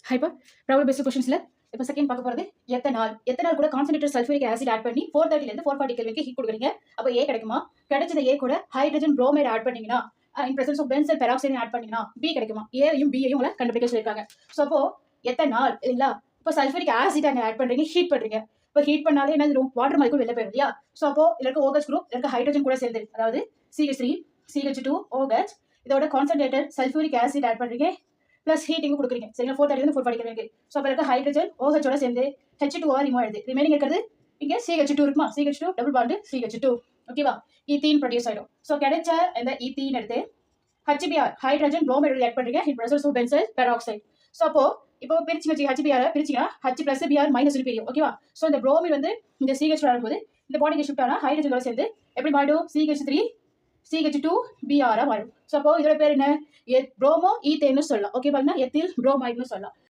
ஹைப்பா problem paste கொஸ்டின்ஸ்ல இப்போ second பார்க்க போகிறது எத்தனால் கூட கான்சன்ட்ரேட்டட் சல்ஃபூரிக் ஆசிட் ஆட் பண்ணி 430 440 கெல்வினுக்கு ஹீட் கொடுக்குறீங்க. அப்போ ஏ கிடைக்குமா? கிடைச்சத ஏ கூட ஹைட்ரஜன் புரோமைடு ஆட் பண்ணீங்கன்னா in presence of benzyl peroxide add பண்ணீங்கன்னா பி கிடைக்குமா? ஏயும் பியையும் உங்களை கண்டுபிடிக்க சொல்லியிருக்காங்க. ஸோ அப்போ எத்தனால் இல்லைங்களா? இப்போ சல்ஃபூரிக் ஆசிட் அங்கே ஆட் பண்ணுறீங்க, ஹீட் பண்ணுறீங்க. இப்போ ஹீட் பண்ணாலே என்ன வாட்டர் மாலிகுல் வெளில போயிடும் இல்லையா? ஸோ அப்போ இதில் இருக்க OH குரூப் இருக்க ஹைட்ரஜன் கூட சேர்ந்து அதாவது CH3 CH2 OH இதோட கான்சன்ட்ரேட்டட் சல்ஃபூரிக் ஆசிட் ஆட் பண்ணுறீங்க ப்ளஸ் ஹீட்டிங் கொடுக்குறீங்க சரிங்களா? 430 440 இருக்கு. ஸோ அப்போ இருக்க ஹைட்ரஜன் OH சேர்ந்து H2 ரிமூவ் ஆயிடுது. ரிமைனிங் இருக்கிறது இங்கே CH2 இருக்குமா? CH2 டபுள் பாண்டு CH2 ஓகேவா? ஈத்தீன் ப்ரொடியூஸ் ஆயிடும். ஸோ கிடைச்ச இந்த ஈத்தீன் எடுத்து HBr ஹைட்ரஜன் புரோமைடு ஆட் பண்றீங்க in presence of benzyl peroxide. So அப்போ இப்போ பிரிச்சுங்க HBr பிரிச்சிங்கன்னா H பிளஸ் Br மைனஸ் பிரியும் ஓகேவா? ஸோ இந்த புரோமைடு வந்து இந்த CH வரும்போது இந்த பாடிக்கு ஷிஃப்ட் ஆனால் ஹைட்ரஜனோட சேர்ந்து எப்படி மாறிடும்? CH3 CH2 Br மாறும். ஸோ அப்போ இதோட பேர் என்ன? ப்ரோமோ ஈத்தேன்னு சொல்லலாம். ஓகே பாருங்க, எத்தில் புரோமைடுன்னு சொல்லலாம்.